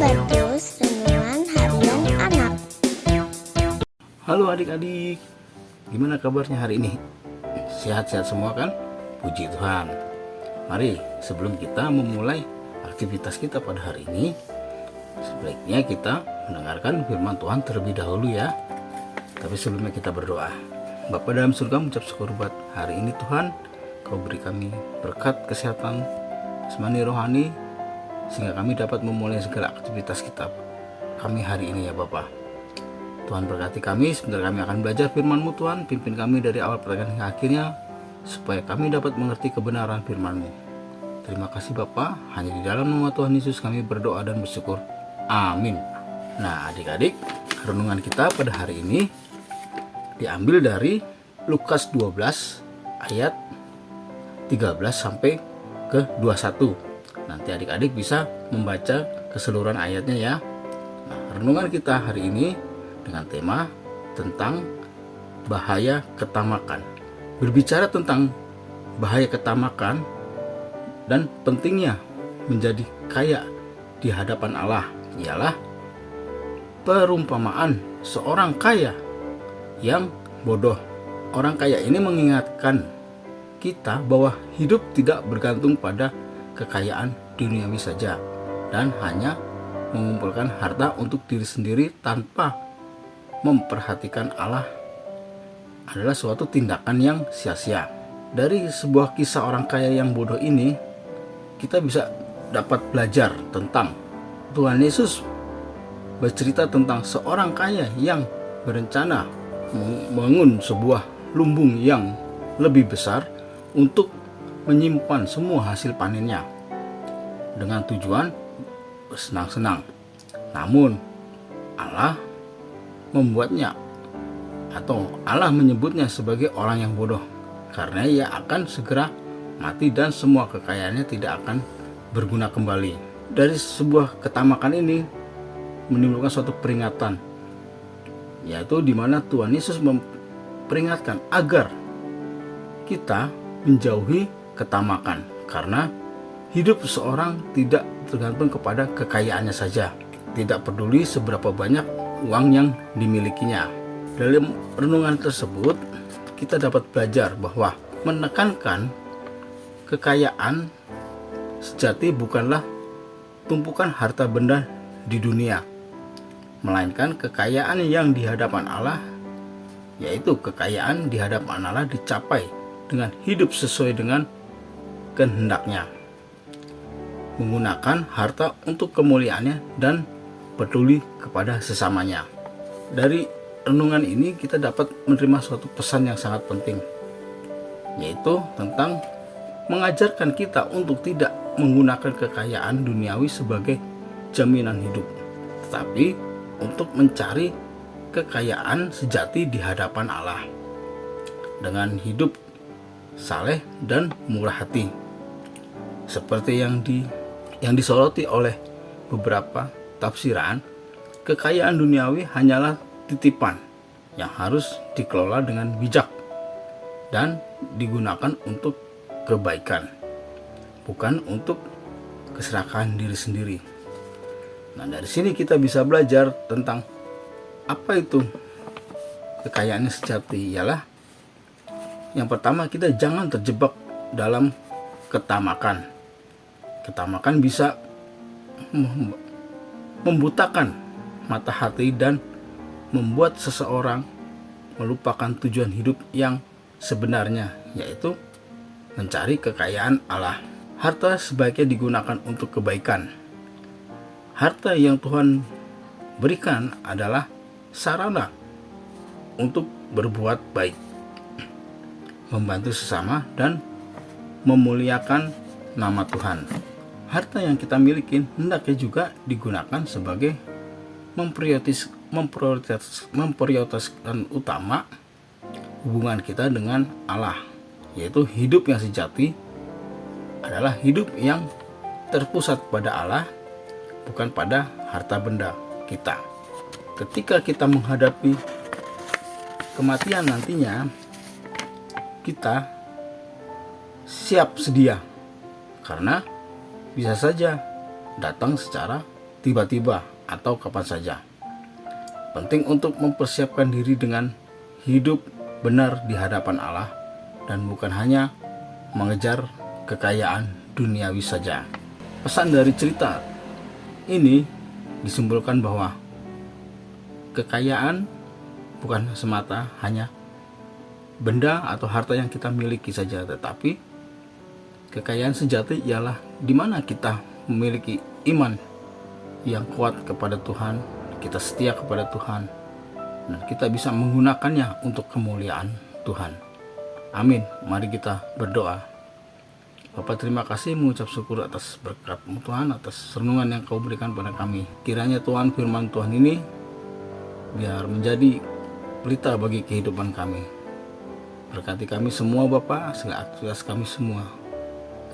Sahabatkus Renungan Harian Anak. Halo adik-adik, gimana kabarnya hari ini? Sehat-sehat semua kan? Puji Tuhan. Mari sebelum kita memulai aktivitas kita pada hari ini, sebaiknya kita mendengarkan firman Tuhan terlebih dahulu ya. Tapi sebelumnya kita berdoa. Bapa dalam surga, mengucap syukur buat hari ini Tuhan. Kau beri kami berkat kesehatan jasmani rohani, sehingga kami dapat memulai segala aktivitas kita kami hari ini ya Bapa. Tuhan berkati kami, sebentar kami akan belajar firman-Mu Tuhan. Pimpin kami dari awal pertengahan hingga akhirnya, supaya kami dapat mengerti kebenaran firman-Mu. Terima kasih Bapa, hanya di dalam nama Tuhan Yesus kami berdoa dan bersyukur. Amin. Nah adik-adik, renungan kita pada hari ini diambil dari Lukas 12 ayat 13 sampai ke 21. Nanti adik-adik bisa membaca keseluruhan ayatnya ya. Nah, renungan kita hari ini dengan tema tentang bahaya ketamakan. Berbicara tentang bahaya ketamakan dan pentingnya menjadi kaya di hadapan Allah ialah perumpamaan seorang kaya yang bodoh. Orang kaya ini mengingatkan kita bahwa hidup tidak bergantung pada kekayaan duniawi saja dan hanya mengumpulkan harta untuk diri sendiri tanpa memperhatikan Allah adalah suatu tindakan yang sia-sia. Dari sebuah kisah orang kaya yang bodoh ini, kita bisa dapat belajar tentang Tuhan Yesus bercerita tentang seorang kaya yang berencana membangun sebuah lumbung yang lebih besar untuk menyimpan semua hasil panennya dengan tujuan bersenang-senang. Namun Allah membuatnya atau Allah menyebutnya sebagai orang yang bodoh, karena ia akan segera mati dan semua kekayaannya tidak akan berguna kembali. Dari sebuah ketamakan ini menimbulkan suatu peringatan, yaitu di mana Tuhan Yesus memperingatkan agar kita menjauhi ketamakan, karena hidup seseorang tidak tergantung kepada kekayaannya saja, tidak peduli seberapa banyak uang yang dimilikinya. Dalam renungan tersebut kita dapat belajar bahwa menekankan kekayaan sejati bukanlah tumpukan harta benda di dunia, melainkan kekayaan yang di hadapan Allah, yaitu kekayaan di hadapan Allah dicapai dengan hidup sesuai dengan kehendaknya, menggunakan harta untuk kemuliaannya dan peduli kepada sesamanya. Dari renungan ini kita dapat menerima suatu pesan yang sangat penting, yaitu tentang mengajarkan kita untuk tidak menggunakan kekayaan duniawi sebagai jaminan hidup, tetapi untuk mencari kekayaan sejati di hadapan Allah dengan hidup saleh dan murah hati, seperti yang disoroti oleh beberapa tafsiran. Kekayaan duniawi hanyalah titipan yang harus dikelola dengan bijak dan digunakan untuk kebaikan, bukan untuk keserakahan diri sendiri. Nah, dari sini kita bisa belajar tentang apa itu kekayaan sejati. Ialah yang pertama, kita jangan terjebak dalam ketamakan. Ketamakan bisa membutakan mata hati dan membuat seseorang melupakan tujuan hidup yang sebenarnya, yaitu mencari kekayaan Allah. Harta sebaiknya digunakan untuk kebaikan. Harta yang Tuhan berikan adalah sarana untuk berbuat baik, membantu sesama, dan memuliakan nama Tuhan. Harta yang kita miliki hendaknya juga digunakan sebagai memprioritaskan utama hubungan kita dengan Allah, yaitu hidup yang sejati adalah hidup yang terpusat pada Allah, bukan pada harta benda kita. Ketika kita menghadapi kematian nantinya, kita siap sedia, karena bisa saja datang secara tiba-tiba atau kapan saja. Penting untuk mempersiapkan diri dengan hidup benar di hadapan Allah dan bukan hanya mengejar kekayaan duniawi saja. Pesan dari cerita ini disimpulkan bahwa kekayaan bukan semata hanya benda atau harta yang kita miliki saja, tetapi kekayaan sejati ialah di mana kita memiliki iman yang kuat kepada Tuhan, kita setia kepada Tuhan, dan kita bisa menggunakannya untuk kemuliaan Tuhan. Amin. Mari kita berdoa. Bapa, terima kasih, mengucap syukur atas berkat-Mu Tuhan, atas renungan yang Kau berikan pada kami. Kiranya Tuhan, firman Tuhan ini biar menjadi pelita bagi kehidupan kami. Berkati kami semua Bapa, segala aktivitas kami semua.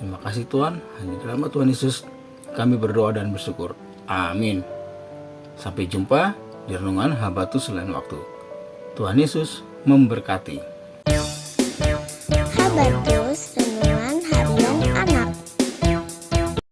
Terima kasih Tuhan, hanya dalam nama Tuhan Yesus kami berdoa dan bersyukur. Amin. Sampai jumpa di renungan Habatus lain waktu. Tuhan Yesus memberkati. Habatus